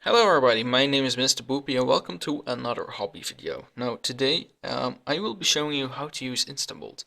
Hello everybody, my name is Mr. Boopy and welcome to another hobby video. Now today I will be showing you how to use InstaMold.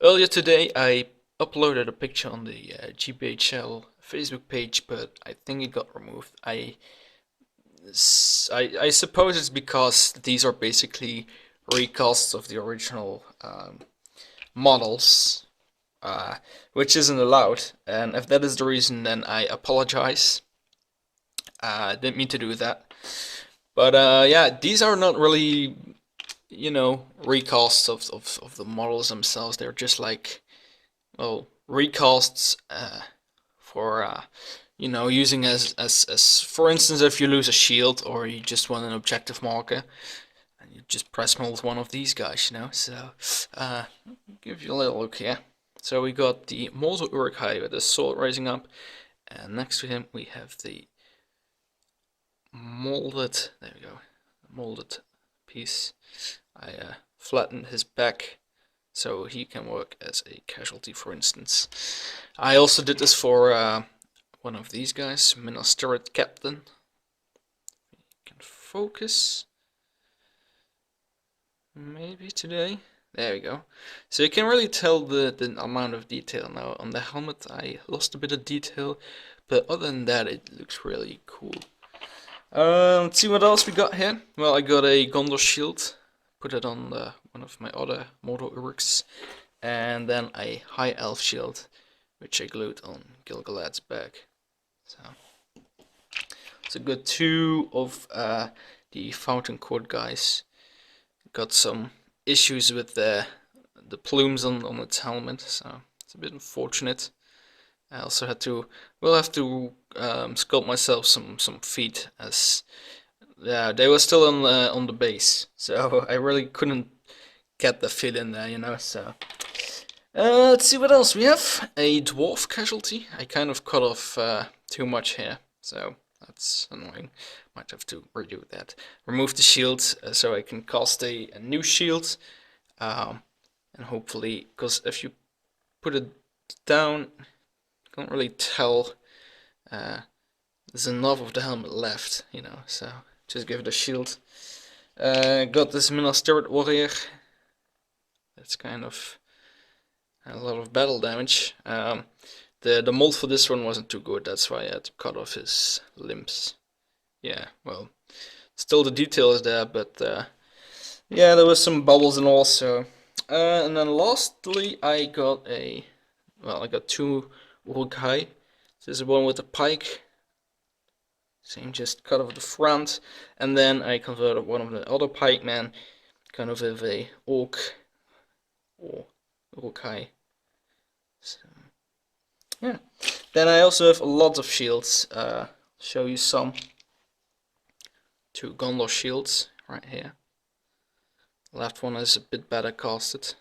Earlier today I uploaded a picture on the GPHL Facebook page, but I think it got removed. I suppose it's because these are basically recasts of the original models, which isn't allowed, and if that is the reason then I apologize. Didn't mean to do that. But yeah, these are not really, recasts of the models themselves. They're just like, well, recasts for, using as, for instance, if you lose a shield or you just want an objective marker, and you just press mold one of these guys, So, give you a little look here. So we got the Molten Uruk-hai with the sword raising up, and next to him we have the molded, there we go, molded piece. I flattened his back so he can work as a casualty, for instance. I also did this for one of these guys, Minas Tirith Captain. You can focus. Maybe today. There we go. So you can really tell the amount of detail. Now on the helmet I lost a bit of detail, but other than that it looks really cool. Let's see what else we got here. Well, I got a Gondor shield, put it on one of my other Mordor Uruks, and then a High Elf shield, which I glued on Gil-galad's back. So it's a good two of the Fountain Court guys. Got some issues with the plumes on its helmet, so it's a bit unfortunate. I also will have to sculpt myself some feet, as yeah, they were still on the base, so I really couldn't get the fit in there, So let's see what else we have. A dwarf casualty. I kind of cut off too much here, so that's annoying. Might have to redo that. Remove the shield so I can cast a new shield, and hopefully, because if you put it down, can't really tell. There's enough of the helmet left, so just give it a shield. Got this Minas Tirith warrior. That's kind of a lot of battle damage. The mold for this one wasn't too good, that's why I had to cut off his limbs. Yeah, well, still the detail is there, but yeah, there was some bubbles and all. So, and then lastly, I got two Uruk-hai. This is one with a pike. Same, just cut off the front, and then I converted one of the other pikemen, kind of with a orc or Uruk-hai. So, yeah. Then I also have a lot of shields. Show you some. Two Gondor shields right here. The left one is a bit better casted.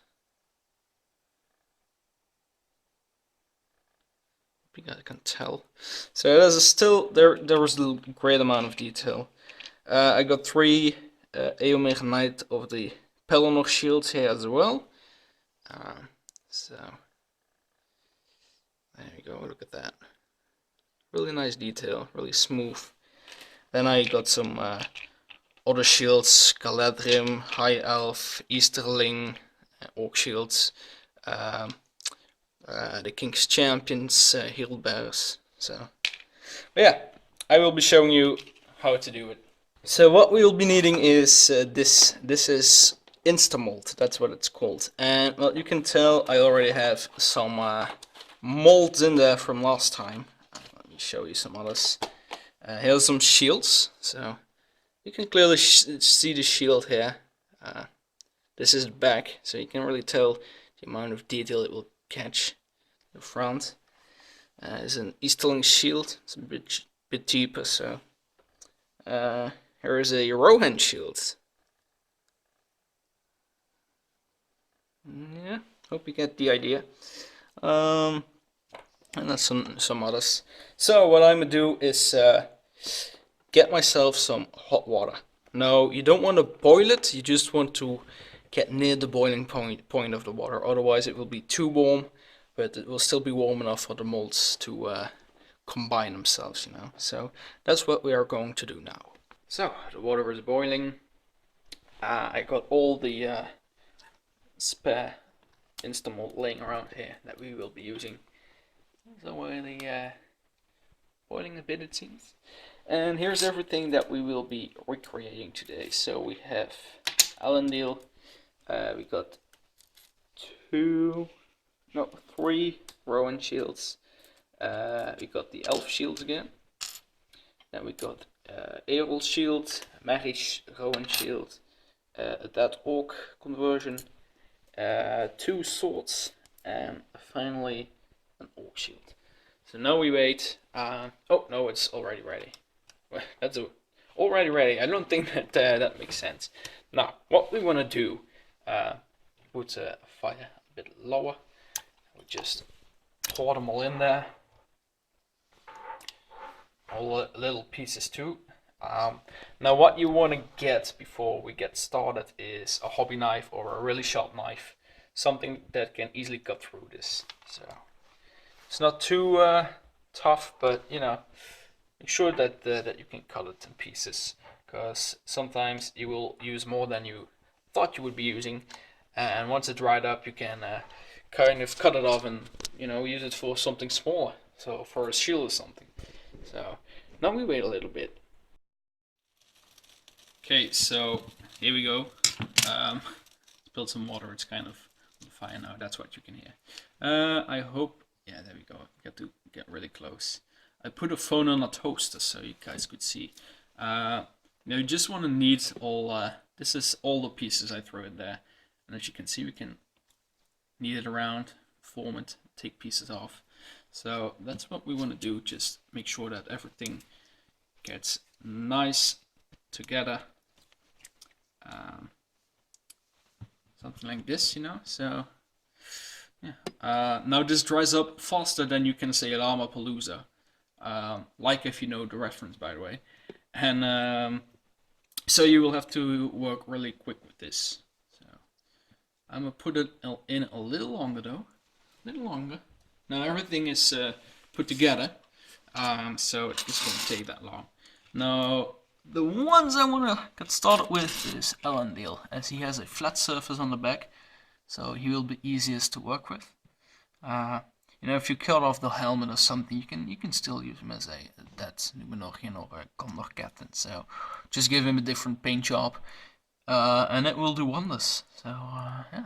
You guys can tell. So there's still there was a great amount of detail. I got three Eomer Knight of the Pelennor shields here as well. So there you go. Look at that. Really nice detail. Really smooth. Then I got some other shields: Galadrim, High Elf, Easterling, Orc shields. The King's Champions, Hill Bears. So, but yeah, I will be showing you how to do it. So what we will be needing is this. This is InstaMold. That's what it's called. And well, you can tell I already have some molds in there from last time. Let me show you some others. Here's some shields. So you can clearly see the shield here. This is the back, so you can really tell the amount of detail it will catch. The front is an Easterling shield. It's a bit cheaper, so here is a Rohan shield. Yeah, hope you get the idea. And then some others. So what I'm gonna do is get myself some hot water. No, you don't want to boil it. You just want to get near the boiling point of the water. Otherwise, it will be too warm, but it will still be warm enough for the molds to combine themselves, you know. So that's what we are going to do now. So the water is boiling. I got all the spare InstaMold laying around here that we will be using. It's already boiling a bit, it seems. And here's everything that we will be recreating today. So we have Allendale. We got 3 Rowan shields. We got the elf shields again. Then we got Errol shield, Marish Rowan shield, that orc conversion, 2 swords, and finally an orc shield. So now we wait. Oh no, it's already ready. That's already ready. I don't think that that makes sense. Now, what we want to do, put a fire a bit lower. We just pour them all in there. All the little pieces too. Now what you want to get before we get started is a hobby knife or a really sharp knife. Something that can easily cut through this. So it's not too tough, but you know, make sure that that you can cut it in pieces, because sometimes you will use more than you thought you would be using, and once it's dried up, you can kind of cut it off and, you know, use it for something smaller, so for a shield or something. So now we wait a little bit. Okay, so here we go. Spilled some water. It's kind of on fire now. That's what you can hear. I hope. Yeah, there we go. You got to get really close. I put a phone on a toaster so you guys could see. Now you just want to knead all. This is all the pieces I throw in there, and as you can see, we can knead it around, form it, take pieces off. So that's what we want to do. Just make sure that everything gets nice together. Something like this, you know. So yeah. Now this dries up faster than you can say Llama-Palooza. Like if you know the reference, by the way. And so you will have to work really quick with this. So I'm gonna put it in a little longer though. A little longer. Now everything is put together, so it won't take that long. Now the ones I want to get started with is Allendale, as he has a flat surface on the back, so he will be easiest to work with. You know, if you cut off the helmet or something, you can still use him as a dat noemen nog geen captain. So just give him a different paint job, and it will do wonders. So yeah.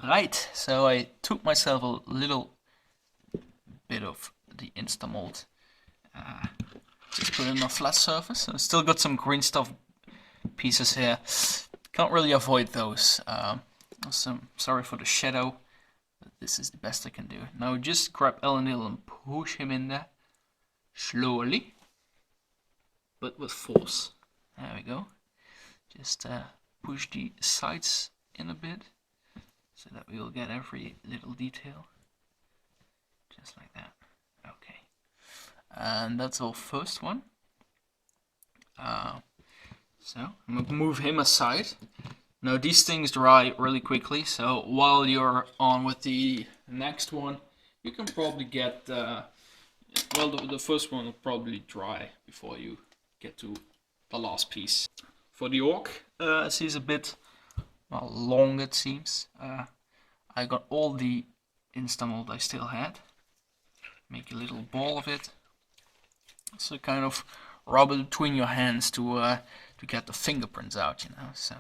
Right, so I took myself a little bit of the InstaMold, just put it on a flat surface. I still got some GreenStuff pieces here. Can't really avoid those. Sorry for the shadow, but this is the best I can do. Now just grab Allendale and push him in there, slowly, but with force. There we go. Just push the sides in a bit, so that we will get every little detail. Just like that. Okay. And that's our first one. So I'm going to move him aside. Now these things dry really quickly, so while you're on with the next one, you can probably get, well, the first one will probably dry before you get to the last piece. For the orc, as he's a bit long, it seems. I got all the InstaMold I still had. Make a little ball of it. So kind of rub it between your hands to get the fingerprints out, you know. So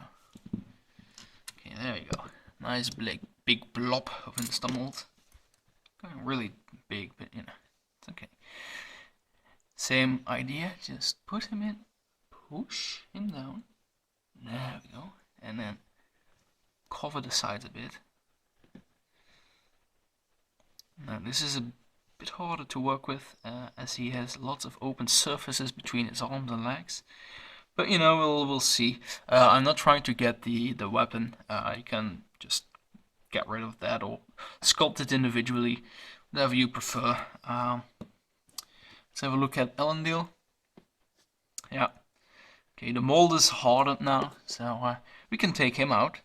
okay, there we go. Nice big blob of InstaMold. Kind of really big, but you know, it's okay. Same idea. Just put him in, push him down. There we go, and then cover the sides a bit. Now this is a bit harder to work with, as he has lots of open surfaces between his arms and legs. But you know, we'll see. I'm not trying to get the weapon. You can just get rid of that or sculpt it individually, whatever you prefer. Let's have a look at Allendale. Yeah. Okay, the mold is hardened now, so we can take him out.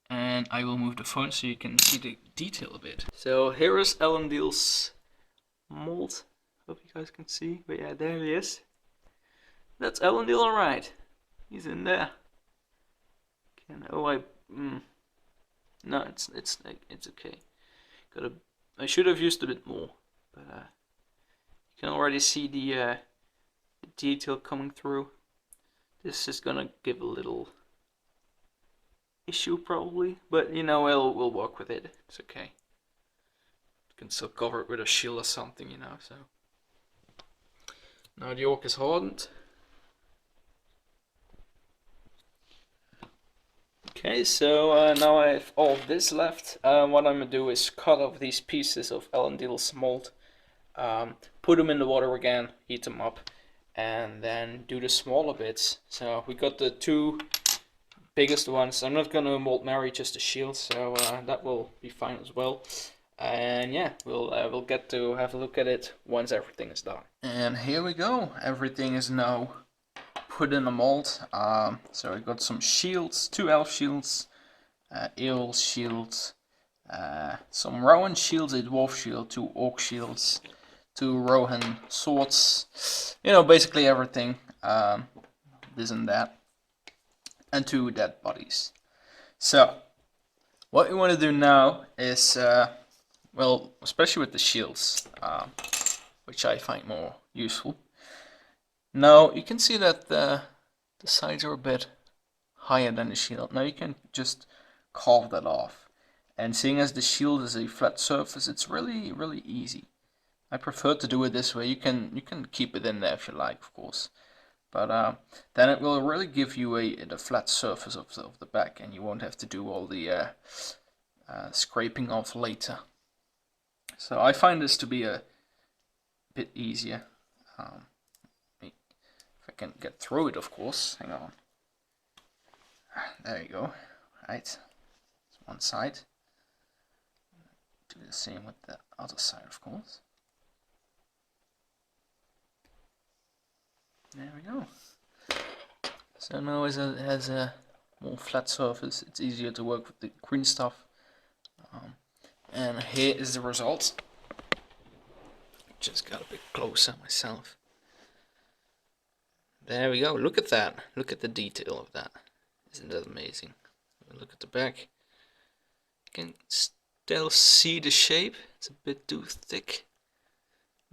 and I will move the phone so you can see the detail a bit. So here is Elendil's mold. Hope you guys can see, but yeah, there he is. That's Elendil, alright. He's in there. No, it's okay. I should have used a bit more, but you can already see the detail coming through. This is gonna give a little issue probably, but you know, we'll work with it. It's okay. You can still cover it with a shield or something, you know. So now the orc is hardened. Okay, so now I have all of this left. What I'm gonna do is cut off these pieces of Elendil's mold, put them in the water again, heat them up, and then do the smaller bits. So we got the two biggest ones. I'm not gonna mold Mary, just the shield, so that will be fine as well. And yeah, we'll get to have a look at it once everything is done. And here we go. Everything is now put in a mold. So I got some shields, 2 elf shields, eel shields, some Rowan shields, a dwarf shield, 2 orc shields, 2 Rohan swords, you know, basically everything, this and that, and 2 dead bodies. So what we want to do now is, well, especially with the shields, which I find more useful. Now you can see that the sides are a bit higher than the shield. Now you can just carve that off. And seeing as the shield is a flat surface, it's really easy. I prefer to do it this way. You can keep it in there if you like, of course. But then it will really give you the flat surface of the back, and you won't have to do all the scraping off later. So I find this to be a bit easier. If I can get through it, of course. Hang on. There you go. Right. That's one side. Do the same with the other side, of course. There we go. So now it has a more flat surface. It's easier to work with the GreenStuff. And here is the result. Just got a bit closer myself. There we go. Look at that. Look at the detail of that. Isn't that amazing? Look at the back. You can still see the shape. It's a bit too thick.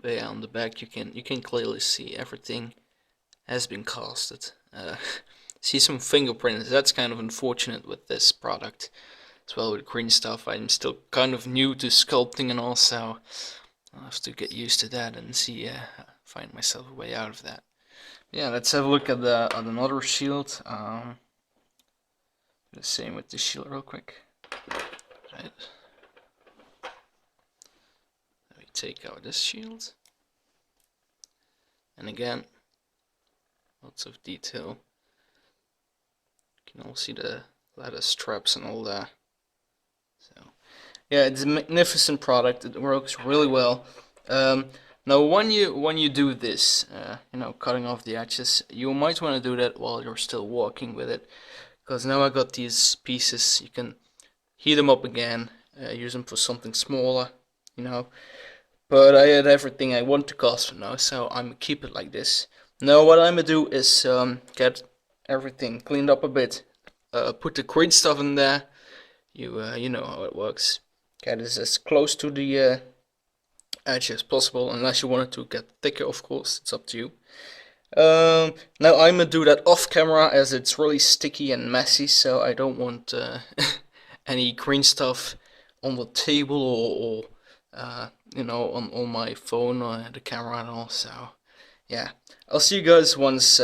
But yeah, on the back you can clearly see everything has been casted. See some fingerprints. That's kind of unfortunate with this product. As well with GreenStuff. I'm still kind of new to sculpting and all, so I'll have to get used to that and see find myself a way out of that. Yeah, let's have a look at another shield. The same with the shield real quick. Right. Let me take out this shield. And again, lots of detail. You can all see the ladder straps and all that. So yeah, it's a magnificent product. It works really well. Now when you do this, you know, cutting off the edges, you might want to do that while you're still working with it, because now I got these pieces. You can heat them up again, use them for something smaller, you know. But I had everything I want to cast for now, so I'm gonna keep it like this. Now what I'm gonna do is get everything cleaned up a bit, put the GreenStuff in there. You know how it works. Get this as close to the edge as possible, unless you want it to get thicker, of course. It's up to you. Now I'm gonna do that off camera, as it's really sticky and messy, so I don't want any GreenStuff on the table or you know, on my phone or the camera and all. So yeah, I'll see you guys once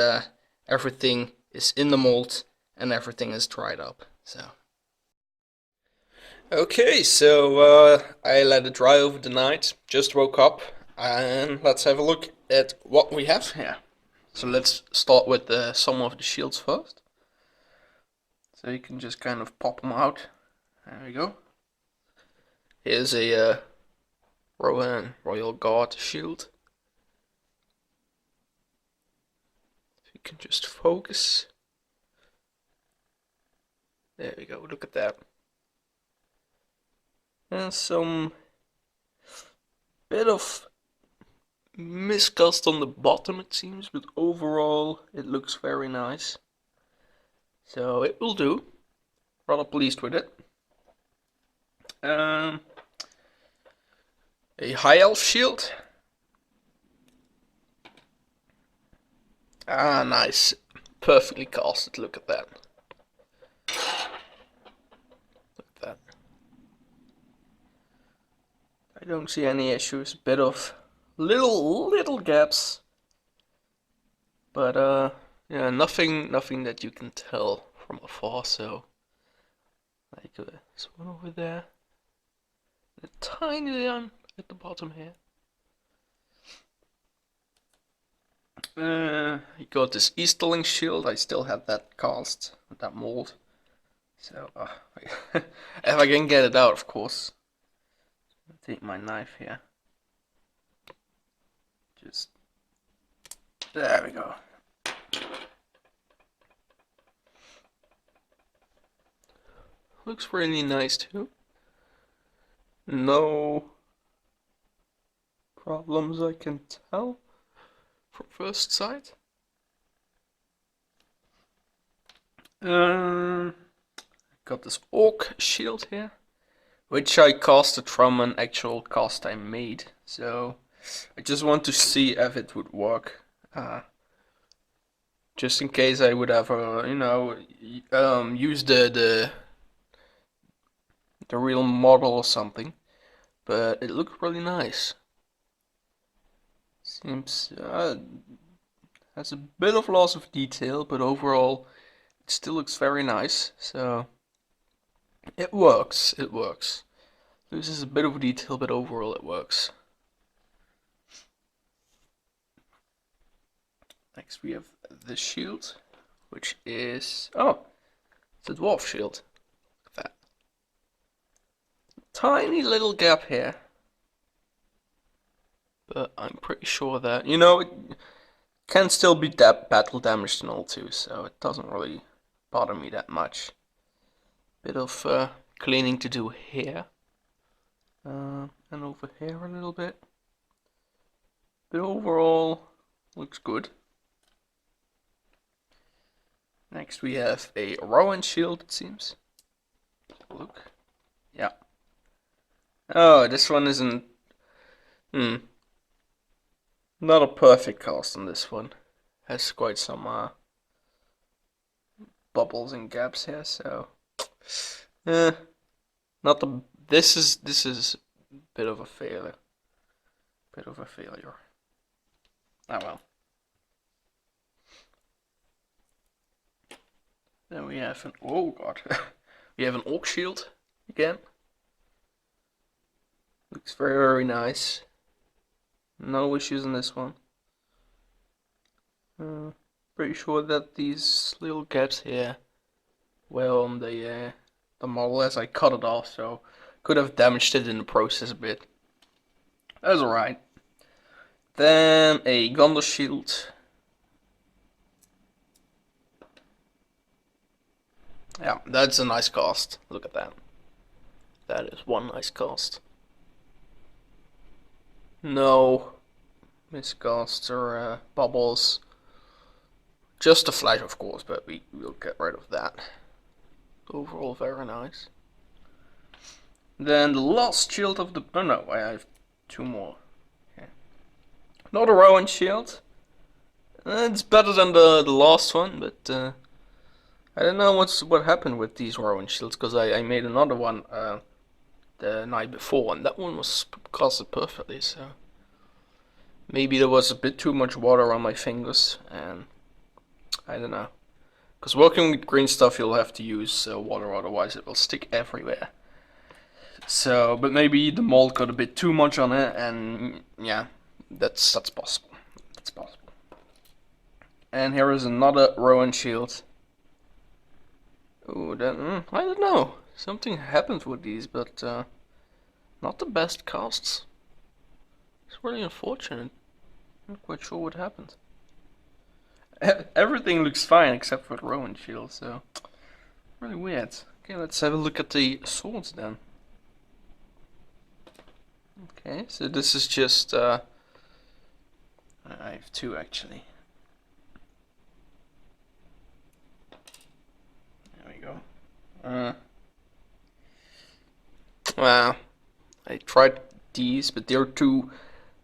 everything is in the mold and everything is dried up. So okay, so I let it dry over the night, just woke up, and let's have a look at what we have here. So let's start with some of the shields first. So you can just kind of pop them out. There we go. Here's a Rohan Royal Guard shield. If you can just focus. There we go, look at that. And some bit of miscast on the bottom it seems, but overall it looks very nice. So it will do. Rather pleased with it. A high elf shield. Ah, nice. Perfectly casted, look at that. Look at that. I don't see any issues. Bit of little gaps. But yeah, nothing that you can tell from afar, so like this one over there. A tiny one at the bottom here. You got this Easterling shield. I still have that cast, that mold. So, if I can get it out, of course. I'll take my knife here. Just there we go. Looks really nice too. No problems I can tell from first sight. Got this orc shield here, which I casted from an actual cast I made. So I just want to see if it would work. Just in case I would have, use the real model or something. But it looked really nice. Seems has a bit of loss of detail, but overall it still looks very nice. So it works. It works. Loses a bit of detail, but overall it works. Next we have the shield, which is it's a dwarf shield. Look at that. Tiny little gap here. But I'm pretty sure that, it can still be battle damaged and all too, so it doesn't really bother me that much. Bit of cleaning to do here. And over here a little bit. But overall, looks good. Next we have a Rowan shield, it seems. Look. Yeah. Oh, this one isn't... Not a perfect cast on this one. Has quite some bubbles and gaps here, so... not the... This is a bit of a failure. Bit of a failure. Ah well. Then we have an... Oh god. We have an orc shield again. Looks very nice. No issues in this one. Pretty sure that these little gaps here were on the model as I cut it off, so could have damaged it in the process a bit. That's alright. Then a Gondor shield. Yeah, that's a nice cast. Look at that. That is one nice cast. No miscasts or bubbles. Just a flash, of course, but we'll get rid of that. Overall, very nice. Then the last shield of the... Oh no, I have two more. Okay. Not a Rowan shield. It's better than the last one, but I don't know what happened with these Rowan shields, because I made another one the night before, and that one was casted perfectly, so maybe there was a bit too much water on my fingers, and I don't know. Because working with GreenStuff, you'll have to use water, otherwise it will stick everywhere. So, but maybe the mold got a bit too much on it, and yeah, that's possible. That's possible. And here is another Rowan shield. Oh, then I don't know. Something happened with these, but not the best casts. It's really unfortunate. I'm not quite sure what happened. Everything looks fine except for the Rowan shield, so really weird. Okay, let's have a look at the swords then. Okay, so this is just I have two actually. There we go. Well, I tried these, but they're too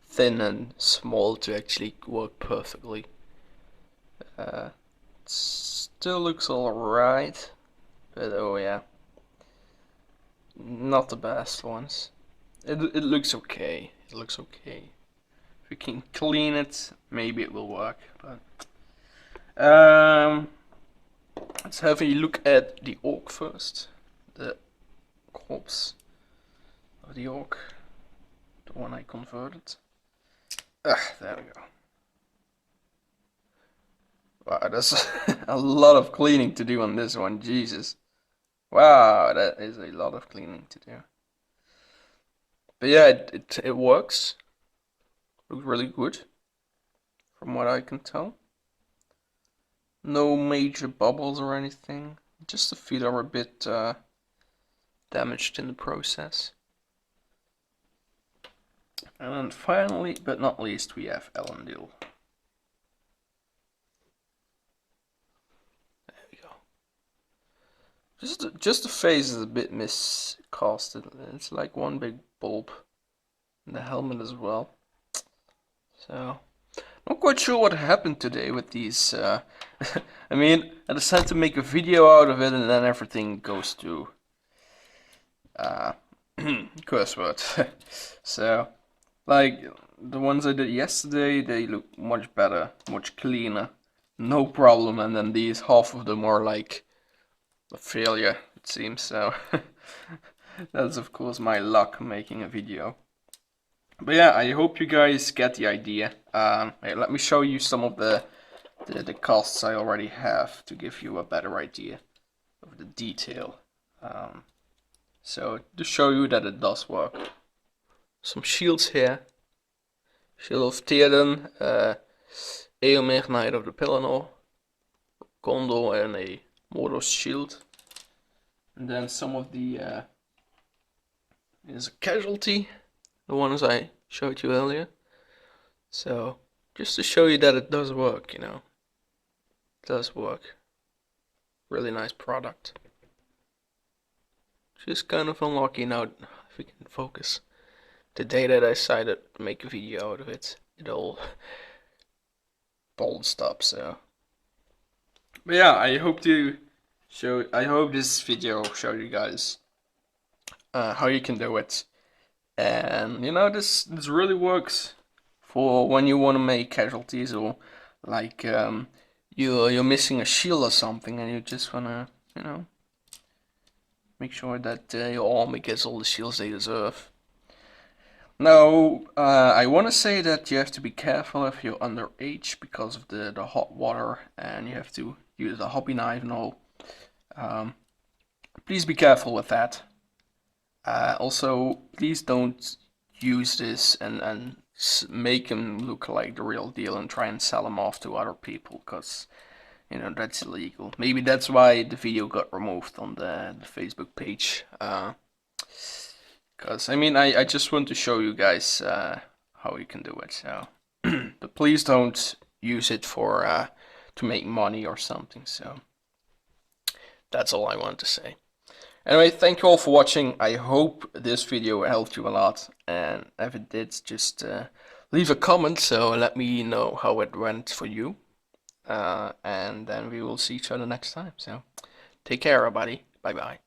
thin and small to actually work perfectly. It still looks alright, but oh yeah, not the best ones. It looks okay. It looks okay. If we can clean it, maybe it will work. But let's have a look at the orc first. The corpse of the orc, the one I converted. There we go. Wow, that's a lot of cleaning to do on this one. Jesus. Wow, that is a lot of cleaning to do. But yeah, it works. Looks really good, from what I can tell. No major bubbles or anything. Just the feet are a bit damaged in the process. And then finally, but not least, we have Elendil. There we go. Just the face is a bit miscasted. It's like one big bulb. And the helmet as well. So, not quite sure what happened today with these. I mean, I decided to make a video out of it, and then everything goes to curse word. So, like the ones I did yesterday, they look much better, much cleaner, no problem. And then these, half of them are like a failure, it seems. So, that's of course my luck making a video. But yeah, I hope you guys get the idea. Hey, let me show you some of the casts I already have to give you a better idea of the detail. So to show you that it does work. Some shields here. Shield of Theoden, Eomer, Knight of the Pelennor, Gondor, and a Mordor's shield. And then some of the is a casualty. The ones I showed you earlier. So, just to show you that it does work, you know. It does work. Really nice product. Just kind of unlucky now, if we can focus. The day that I decided to make a video out of it, it all bolted up, so. But yeah, I hope this video showed you guys how you can do it. And you know, this really works for when you want to make casualties, or like you're missing a shield or something, and you just wanna, you know, make sure that your army gets all the shields they deserve. Now, I want to say that you have to be careful if you're underage because of the hot water, and you have to use a hobby knife and all. Please be careful with that. Also, please don't use this and make them look like the real deal and try and sell them off to other people, because you know that's illegal. Maybe that's why the video got removed on the Facebook page. Because I mean, I just want to show you guys how you can do it. So, but please don't use it for to make money or something. So that's all I want to say. Anyway, thank you all for watching. I hope this video helped you a lot, and if it did, just leave a comment so let me know how it went for you. And then we will see each other next time. So take care, everybody. Bye bye.